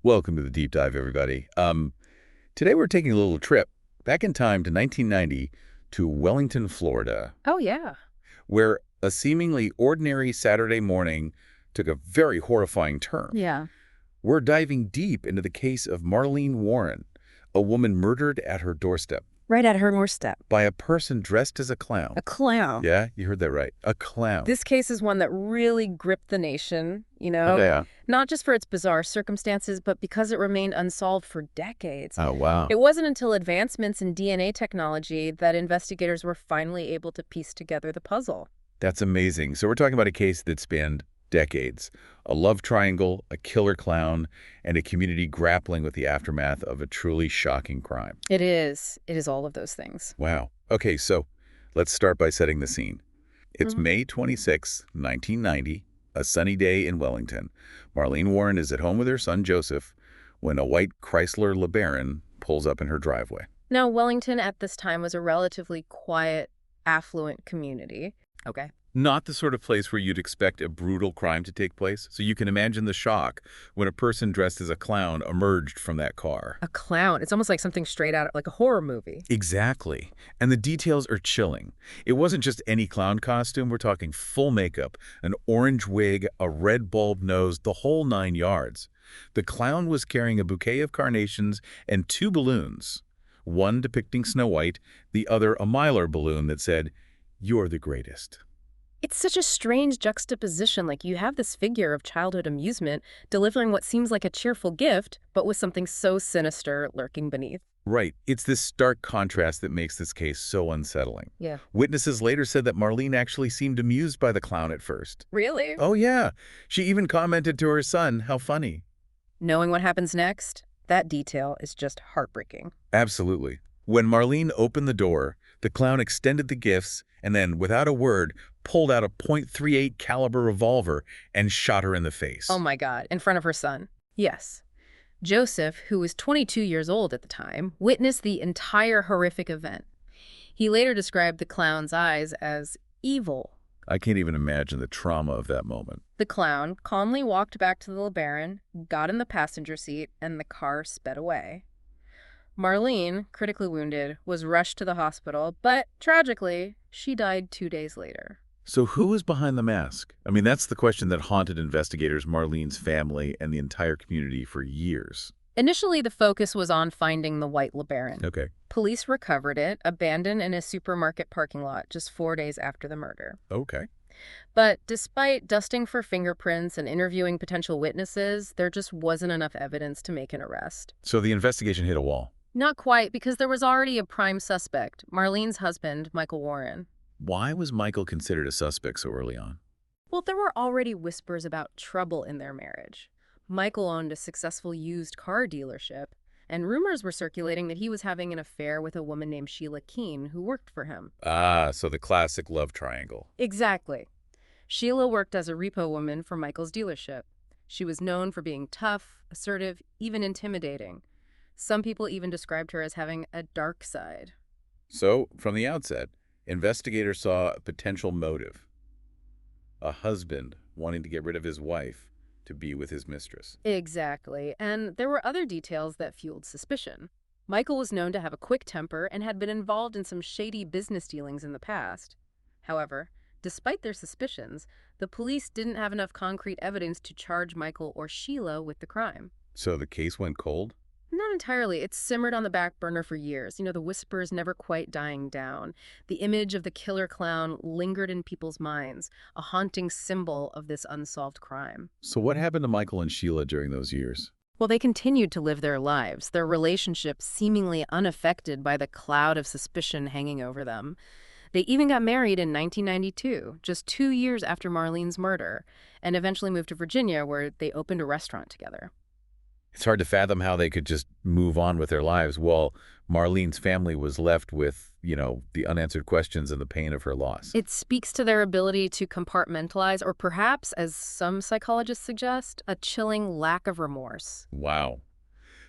Welcome to the deep dive, everybody. Today we're taking a little trip back in time to 1990 to Wellington, Florida, Oh, yeah. where a seemingly ordinary Saturday morning took a very horrifying turn. Yeah. We're diving deep into the case of Marlene Warren, a woman murdered at her doorstep Right at her doorstep. by a person dressed as a clown. A clown. Yeah, you heard that right. A clown. This case is one that really gripped the nation, Yeah. not just for its bizarre circumstances, but because it remained unsolved for decades. Oh, wow. It wasn't until advancements in DNA technology that investigators were finally able to piece together the puzzle. That's amazing. So we're talking about a case that spanned decades. A love triangle, a killer clown, and a community grappling with the aftermath of a truly shocking crime. It is. It is all of those things. Wow. Okay, so let's start by setting the scene. It's Mhm. May 26, 1990, a sunny day in Wellington. Marlene Warren is at home with her son Joseph when a white Chrysler LeBaron pulls up in her driveway. Now, Wellington at this time was a relatively quiet, affluent community. Okay. Not the sort of place where you'd expect a brutal crime to take place, so you can imagine the shock when a person dressed as a clown emerged from that car. A clown. It's almost like something straight out of like a horror movie. Exactly. And the details are chilling. It wasn't just any clown costume. We're talking full makeup, an orange wig, a red bulb nose, the whole 9 yards. The clown was carrying a bouquet of carnations and two balloons, one depicting Snow White, the other a Mylar balloon that said, "You're the greatest." It's such a strange juxtaposition. Like you have this figure of childhood amusement delivering what seems like a cheerful gift, but with something so sinister lurking beneath. Right. It's this stark contrast that makes this case so unsettling. Yeah. Witnesses later said that Marlene actually seemed amused by the clown at first. Really? Oh, yeah. She even commented to her son, how funny. Knowing what happens next, that detail is just heartbreaking. Absolutely. When Marlene opened the door, the clown extended the gifts and then, without a word, pulled out a .38 caliber revolver and shot her in the face. Oh my God, in front of her son. Yes. Joseph, who was 22 years old at the time, witnessed the entire horrific event. He later described the clown's eyes as evil. I can't even imagine the trauma of that moment. The clown calmly walked back to the LeBaron, got in the passenger seat, and the car sped away. Marlene, critically wounded, was rushed to the hospital, but tragically, she died 2 days later. So who was behind the mask? I mean, that's the question that haunted investigators, Marlene's family, and the entire community for years. Initially, the focus was on finding the white LeBaron. Okay. Police recovered it, abandoned in a supermarket parking lot just 4 days after the murder. Okay. But despite dusting for fingerprints and interviewing potential witnesses, there just wasn't enough evidence to make an arrest. So the investigation hit a wall. Not quite, because there was already a prime suspect, Marlene's husband, Michael Warren. Why was Michael considered a suspect so early on? Well, there were already whispers about trouble in their marriage. Michael owned a successful used car dealership, and rumors were circulating that he was having an affair with a woman named Sheila Keen who worked for him. Ah, so the classic love triangle. Exactly. Sheila worked as a repo woman for Michael's dealership. She was known for being tough, assertive, even intimidating. Some people even described her as having a dark side. So, from the outset, investigators saw a potential motive. A husband wanting to get rid of his wife to be with his mistress. Exactly. And there were other details that fueled suspicion. Michael was known to have a quick temper and had been involved in some shady business dealings in the past. However, despite their suspicions, the police didn't have enough concrete evidence to charge Michael or Sheila with the crime. So the case went cold? Not entirely. It simmered on the back burner for years. The whispers never quite dying down. The image of the killer clown lingered in people's minds, a haunting symbol of this unsolved crime. So what happened to Michael and Sheila during those years? Well, they continued to live their lives, their relationship seemingly unaffected by the cloud of suspicion hanging over them. They even got married in 1992, just 2 years after Marlene's murder, and eventually moved to Virginia, where they opened a restaurant together. It's hard to fathom how they could just move on with their lives while Marlene's family was left with, the unanswered questions and the pain of her loss. It speaks to their ability to compartmentalize, or perhaps, as some psychologists suggest, a chilling lack of remorse. Wow.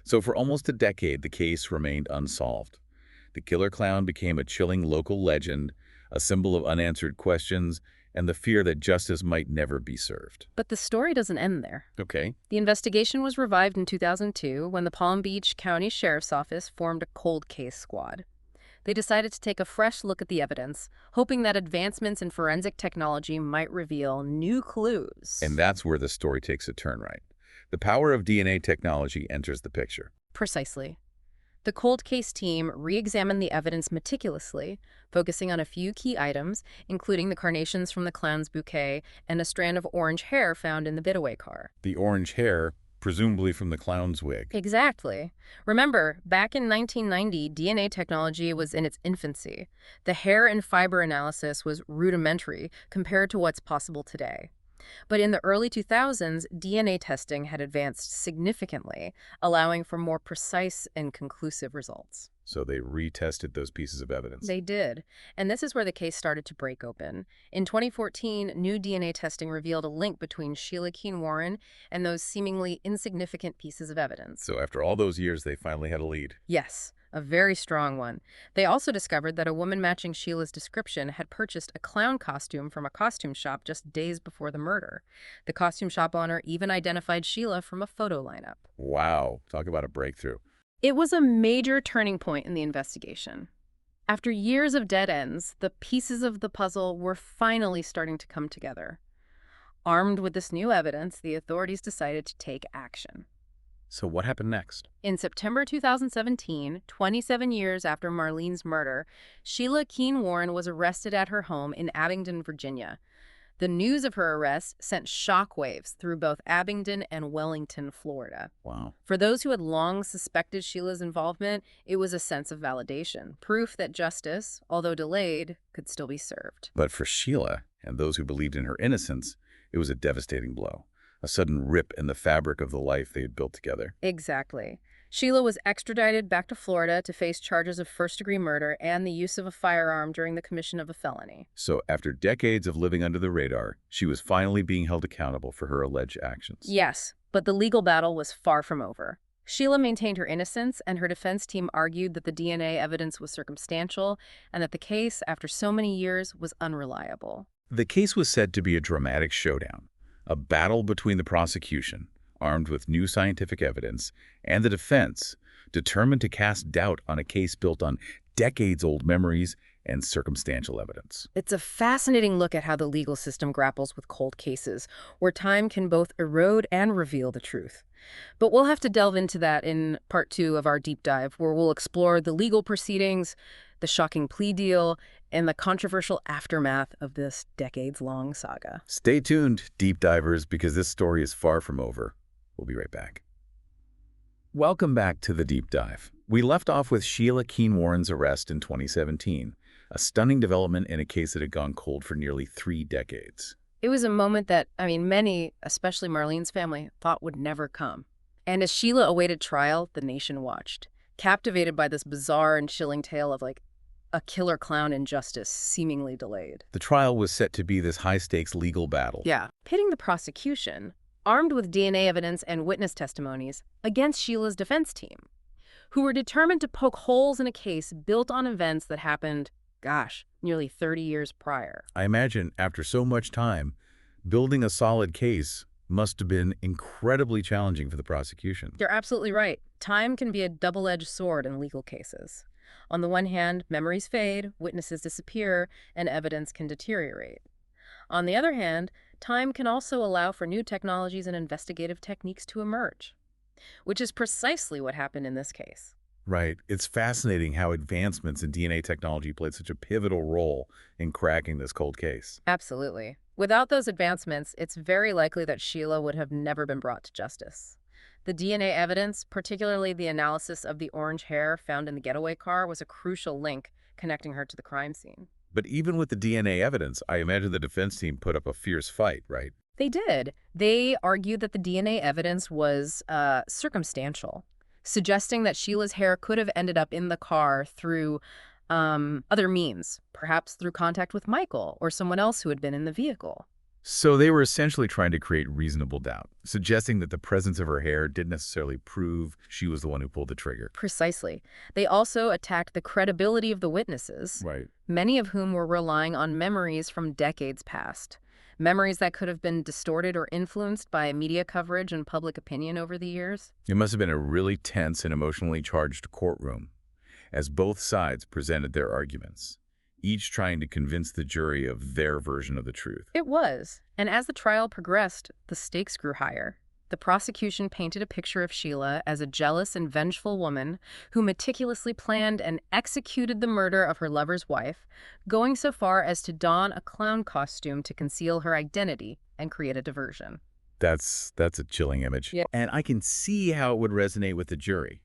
So for almost a decade, the case remained unsolved. The killer clown became a chilling local legend, a symbol of unanswered questions, and the fear that justice might never be served. But the story doesn't end there. Okay. The investigation was revived in 2002 when the Palm Beach County Sheriff's Office formed a cold case squad. They decided to take a fresh look at the evidence, hoping that advancements in forensic technology might reveal new clues. And that's where the story takes a turn, right? The power of DNA technology enters the picture. Precisely. The cold case team re-examined the evidence meticulously, focusing on a few key items, including the carnations from the clown's bouquet and a strand of orange hair found in the getaway car. The orange hair, presumably from the clown's wig. Exactly. Remember, back in 1990, DNA technology was in its infancy. The hair and fiber analysis was rudimentary compared to what's possible today. But in the early 2000s, DNA testing had advanced significantly, allowing for more precise and conclusive results. So they retested those pieces of evidence. They did. And this is where the case started to break open. In 2014, new DNA testing revealed a link between Sheila Keen-Warren and those seemingly insignificant pieces of evidence. So after all those years, they finally had a lead. Yes, a very strong one. They also discovered that a woman matching Sheila's description had purchased a clown costume from a costume shop just days before the murder. The costume shop owner even identified Sheila from a photo lineup. Wow, talk about a breakthrough. It was a major turning point in the investigation. After years of dead ends, the pieces of the puzzle were finally starting to come together. Armed with this new evidence, the authorities decided to take action. So what happened next? In September 2017, 27 years after Marlene's murder, Sheila Keen-Warren was arrested at her home in Abingdon, Virginia. The news of her arrest sent shockwaves through both Abingdon and Wellington, Florida. Wow. For those who had long suspected Sheila's involvement, it was a sense of validation, proof that justice, although delayed, could still be served. But for Sheila and those who believed in her innocence, it was a devastating blow. A sudden rip in the fabric of the life they had built together. Exactly. Sheila was extradited back to Florida to face charges of first-degree murder and the use of a firearm during the commission of a felony. So after decades of living under the radar, she was finally being held accountable for her alleged actions. Yes, but the legal battle was far from over. Sheila maintained her innocence, and her defense team argued that the DNA evidence was circumstantial and that the case, after so many years, was unreliable. The case was said to be a dramatic showdown, a battle between the prosecution, armed with new scientific evidence, and the defense, determined to cast doubt on a case built on decades-old memories and circumstantial evidence. It's a fascinating look at how the legal system grapples with cold cases, where time can both erode and reveal the truth. But we'll have to delve into that in part 2 of our deep dive, where we'll explore the legal proceedings, the shocking plea deal, and the controversial aftermath of this decades-long saga. Stay tuned, deep divers, because this story is far from over. We'll be right back. Welcome back to the deep dive. We left off with Sheila Keen-Warren's arrest in 2017, a stunning development in a case that had gone cold for nearly 3 decades. It was a moment that, many, especially Marlene's family, thought would never come. And as Sheila awaited trial, the nation watched, captivated by this bizarre and chilling tale of, a killer clown injustice seemingly delayed. The trial was set to be this high-stakes legal battle. Yeah. Pitting the prosecution, armed with DNA evidence and witness testimonies, against Sheila's defense team, who were determined to poke holes in a case built on events that happened, nearly 30 years prior. I imagine after so much time, building a solid case must have been incredibly challenging for the prosecution. You're absolutely right. Time can be a double-edged sword in legal cases. On the one hand, memories fade, witnesses disappear, and evidence can deteriorate. On the other hand, time can also allow for new technologies and investigative techniques to emerge, which is precisely what happened in this case. Right. It's fascinating how advancements in DNA technology played such a pivotal role in cracking this cold case. Absolutely. Without those advancements, it's very likely that Sheila would have never been brought to justice. The DNA evidence, particularly the analysis of the orange hair found in the getaway car, was a crucial link connecting her to the crime scene. But even with the DNA evidence, I imagine the defense team put up a fierce fight, right? They did. They argued that the DNA evidence was circumstantial, suggesting that Sheila's hair could have ended up in the car through other means, perhaps through contact with Michael or someone else who had been in the vehicle. So they were essentially trying to create reasonable doubt, suggesting that the presence of her hair didn't necessarily prove she was the one who pulled the trigger. Precisely. They also attacked the credibility of the witnesses, Right. many of whom were relying on memories from decades past. Memories that could have been distorted or influenced by media coverage and public opinion over the years. It must have been a really tense and emotionally charged courtroom, as both sides presented their arguments, each trying to convince the jury of their version of the truth. It was. And as the trial progressed, the stakes grew higher. The prosecution painted a picture of Sheila as a jealous and vengeful woman who meticulously planned and executed the murder of her lover's wife, going so far as to don a clown costume to conceal her identity and create a diversion. That's a chilling image. Yeah. And I can see how it would resonate with the jury,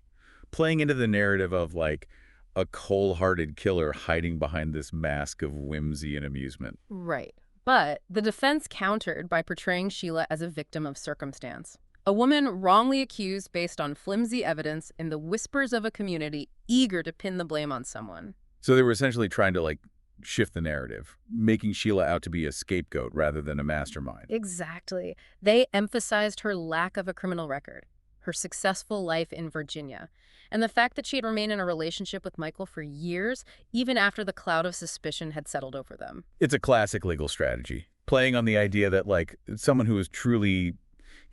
playing into the narrative of like a cold-hearted killer hiding behind this mask of whimsy and amusement. Right. But the defense countered by portraying Sheila as a victim of circumstance. A woman wrongly accused based on flimsy evidence in the whispers of a community eager to pin the blame on someone. So they were essentially trying to like shift the narrative, making Sheila out to be a scapegoat rather than a mastermind. Exactly. They emphasized her lack of a criminal record, her successful life in Virginia, and the fact that she had remained in a relationship with Michael for years, even after the cloud of suspicion had settled over them. It's a classic legal strategy, playing on the idea that like someone who is truly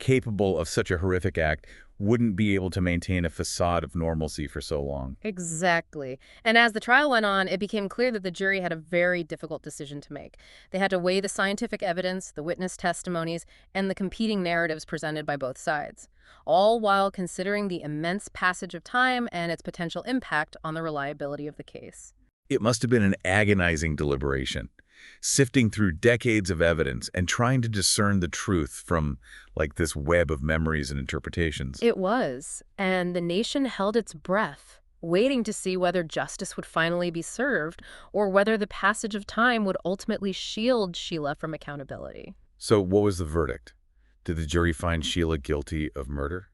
capable of such a horrific act wouldn't be able to maintain a facade of normalcy for so long. Exactly. And as the trial went on, it became clear that the jury had a very difficult decision to make. They had to weigh the scientific evidence, the witness testimonies, and the competing narratives presented by both sides, all while considering the immense passage of time and its potential impact on the reliability of the case. It must have been an agonizing deliberation, sifting through decades of evidence and trying to discern the truth from like this web of memories and interpretations. It was, and the nation held its breath, waiting to see whether justice would finally be served or whether the passage of time would ultimately shield Sheila from accountability. So what was the verdict? Did the jury find Sheila guilty of murder?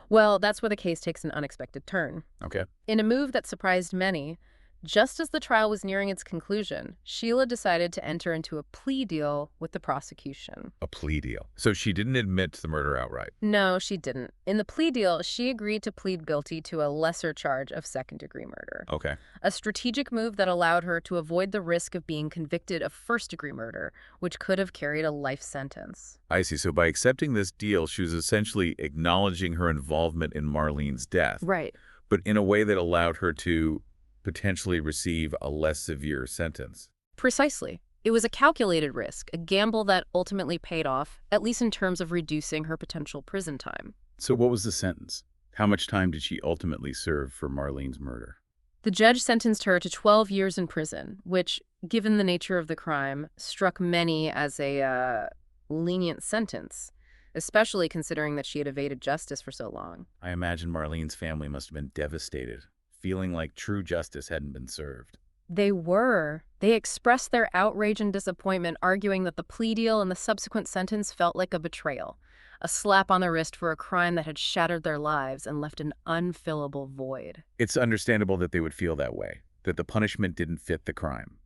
Well, that's where the case takes an unexpected turn. Okay. In a move that surprised many, just as the trial was nearing its conclusion, Sheila decided to enter into a plea deal with the prosecution. A plea deal. So she didn't admit to the murder outright. No, she didn't. In the plea deal, she agreed to plead guilty to a lesser charge of second-degree murder, Okay. a strategic move that allowed her to avoid the risk of being convicted of first-degree murder, which could have carried a life sentence. I see. So by accepting this deal, she was essentially acknowledging her involvement in Marlene's death, Right. but in a way that allowed her to potentially receive a less severe sentence. Precisely. It was a calculated risk, a gamble that ultimately paid off, at least in terms of reducing her potential prison time. So what was the sentence? How much time did she ultimately serve for Marlene's murder? The judge sentenced her to 12 years in prison, which, given the nature of the crime, struck many as a lenient sentence, especially considering that she had evaded justice for so long. I imagine Marlene's family must have been devastated, feeling like true justice hadn't been served. They were. They expressed their outrage and disappointment, arguing that the plea deal and the subsequent sentence felt like a betrayal, a slap on the wrist for a crime that had shattered their lives and left an unfillable void. It's understandable that they would feel that way, that the punishment didn't fit the crime,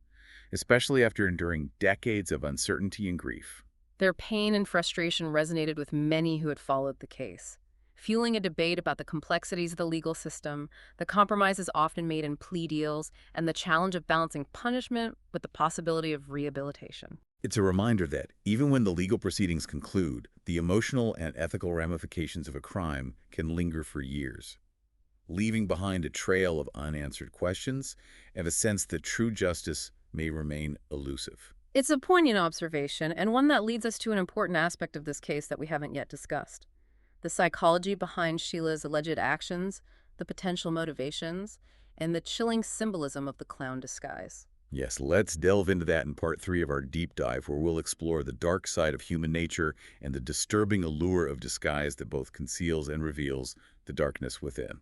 especially after enduring decades of uncertainty and grief. Their pain and frustration resonated with many who had followed the case, fueling a debate about the complexities of the legal system, the compromises often made in plea deals, and the challenge of balancing punishment with the possibility of rehabilitation. It's a reminder that, even when the legal proceedings conclude, the emotional and ethical ramifications of a crime can linger for years, leaving behind a trail of unanswered questions and a sense that true justice may remain elusive. It's a poignant observation, and one that leads us to an important aspect of this case that we haven't yet discussed: the psychology behind Sheila's alleged actions, the potential motivations, and the chilling symbolism of the clown disguise. Yes, let's delve into that in part 3 of our deep dive, where we'll explore the dark side of human nature and the disturbing allure of disguise that both conceals and reveals the darkness within.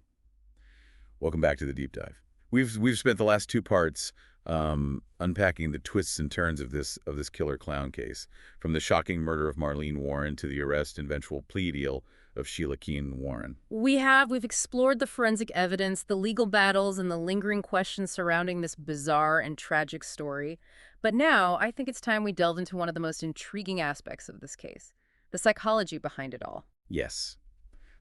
Welcome back to the deep dive. We've spent the last 2 parts unpacking the twists and turns of this killer clown case, from the shocking murder of Marlene Warren to the arrest and eventual plea deal of Sheila Keen-Warren. We've explored the forensic evidence, the legal battles, and the lingering questions surrounding this bizarre and tragic story. But now, I think it's time we delve into one of the most intriguing aspects of this case, the psychology behind it all. Yes.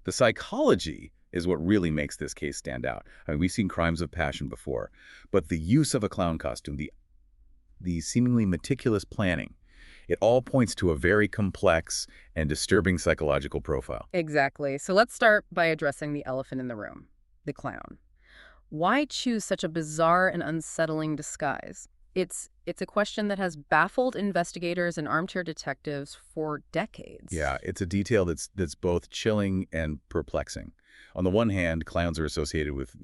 The psychology is what really makes this case stand out. I mean, we've seen crimes of passion before, but the use of a clown costume, the seemingly meticulous planning, it all points to a very complex and disturbing psychological profile. Exactly. So let's start by addressing the elephant in the room, the clown. Why choose such a bizarre and unsettling disguise? It's a question that has baffled investigators and armchair detectives for decades. Yeah, it's a detail that's both chilling and perplexing. On the one hand, clowns are associated with,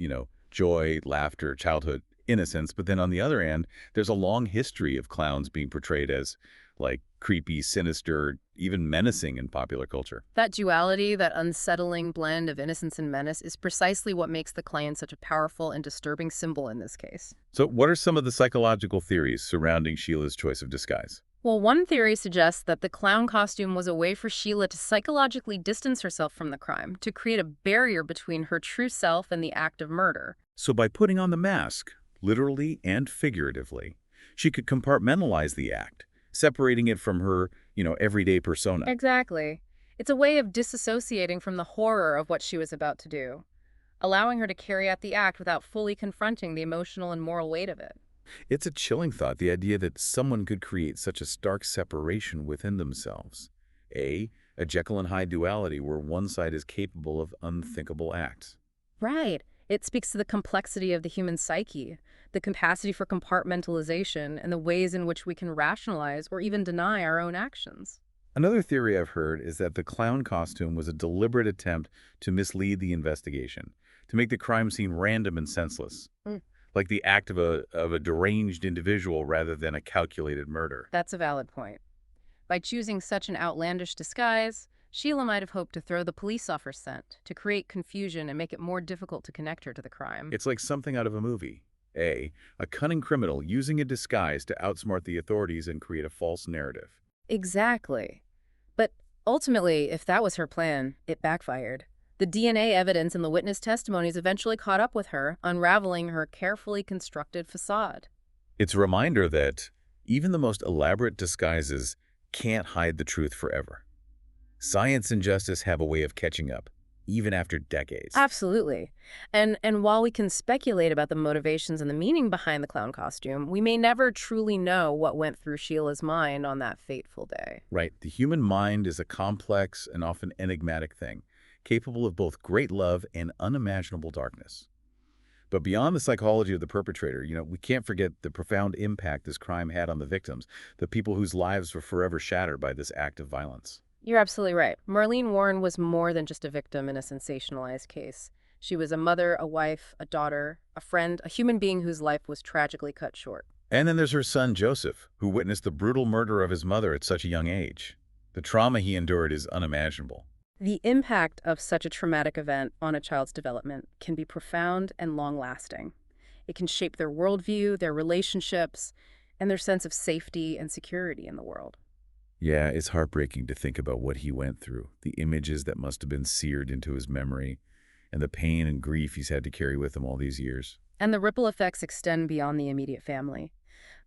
joy, laughter, childhood, innocence, but then on the other hand, there's a long history of clowns being portrayed as like creepy, sinister, even menacing in popular culture. That duality, that unsettling blend of innocence and menace, is precisely what makes the clown such a powerful and disturbing symbol in this case. So what are some of the psychological theories surrounding Sheila's choice of disguise? Well, one theory suggests that the clown costume was a way for Sheila to psychologically distance herself from the crime, to create a barrier between her true self and the act of murder. So by putting on the mask, literally and figuratively, she could compartmentalize the act, separating it from her, everyday persona. Exactly. It's a way of disassociating from the horror of what she was about to do, allowing her to carry out the act without fully confronting the emotional and moral weight of it. It's a chilling thought, the idea that someone could create such a stark separation within themselves. A Jekyll and Hyde duality where one side is capable of unthinkable acts. Right. It speaks to the complexity of the human psyche, the capacity for compartmentalization, and the ways in which we can rationalize or even deny our own actions. Another theory I've heard is that the clown costume was a deliberate attempt to mislead the investigation, to make the crime scene random and senseless, Mm. like the act of a deranged individual rather than a calculated murder. That's a valid point. By choosing such an outlandish disguise, Sheila might have hoped to throw the police off her scent, to create confusion and make it more difficult to connect her to the crime. It's like something out of a movie. A cunning criminal using a disguise to outsmart the authorities and create a false narrative. Exactly. But ultimately, if that was her plan, it backfired. The DNA evidence and the witness testimonies eventually caught up with her, unraveling her carefully constructed facade. It's a reminder that even the most elaborate disguises can't hide the truth forever. Science and justice have a way of catching up, even after decades. Absolutely. And while we can speculate about the motivations and the meaning behind the clown costume, we may never truly know what went through Sheila's mind on that fateful day. Right. The human mind is a complex and often enigmatic thing, capable of both great love and unimaginable darkness. But beyond the psychology of the perpetrator, we can't forget the profound impact this crime had on the victims, the people whose lives were forever shattered by this act of violence. You're absolutely right. Marlene Warren was more than just a victim in a sensationalized case. She was a mother, a wife, a daughter, a friend, a human being whose life was tragically cut short. And then there's her son, Joseph, who witnessed the brutal murder of his mother at such a young age. The trauma he endured is unimaginable. The impact of such a traumatic event on a child's development can be profound and long-lasting. It can shape their worldview, their relationships, and their sense of safety and security in the world. Yeah, it's heartbreaking to think about what he went through, the images that must have been seared into his memory, and the pain and grief he's had to carry with him all these years. And the ripple effects extend beyond the immediate family.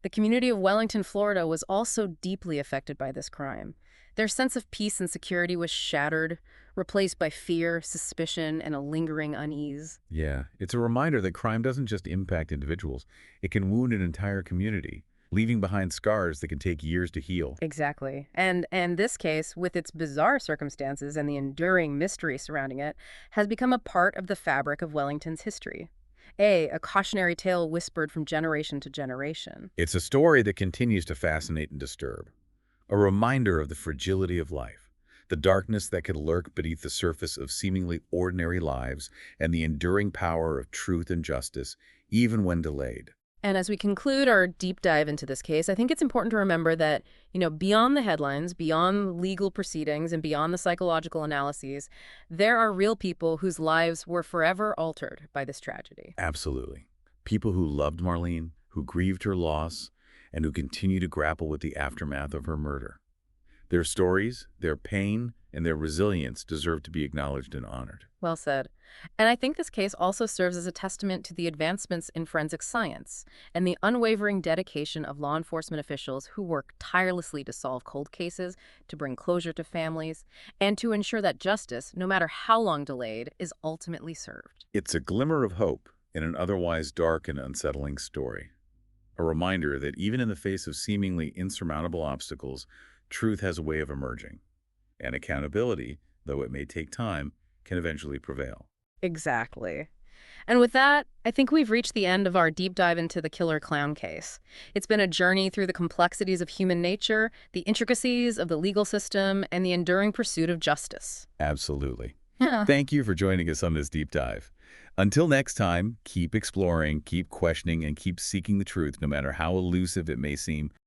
The community of Wellington, Florida was also deeply affected by this crime. Their sense of peace and security was shattered, replaced by fear, suspicion, and a lingering unease. Yeah, it's a reminder that crime doesn't just impact individuals. It can wound an entire community, leaving behind scars that can take years to heal. Exactly. And this case, with its bizarre circumstances and the enduring mystery surrounding it, has become a part of the fabric of Wellington's history. A cautionary tale whispered from generation to generation. It's a story that continues to fascinate and disturb. A reminder of the fragility of life, the darkness that could lurk beneath the surface of seemingly ordinary lives, and the enduring power of truth and justice, even when delayed. And as we conclude our deep dive into this case, I think it's important to remember that, beyond the headlines, beyond legal proceedings, and beyond the psychological analyses, there are real people whose lives were forever altered by this tragedy. Absolutely. People who loved Marlene, who grieved her loss, and who continue to grapple with the aftermath of her murder. Their stories, their pain, and their resilience deserve to be acknowledged and honored. Well said. And I think this case also serves as a testament to the advancements in forensic science and the unwavering dedication of law enforcement officials who work tirelessly to solve cold cases, to bring closure to families, and to ensure that justice, no matter how long delayed, is ultimately served. It's a glimmer of hope in an otherwise dark and unsettling story. A reminder that even in the face of seemingly insurmountable obstacles, truth has a way of emerging. And accountability, though it may take time, can eventually prevail. Exactly. And with that, I think we've reached the end of our deep dive into the killer clown case. It's been a journey through the complexities of human nature, the intricacies of the legal system, and the enduring pursuit of justice. Absolutely. Yeah. Thank you for joining us on this deep dive. Until next time, keep exploring, keep questioning, and keep seeking the truth, no matter how elusive it may seem.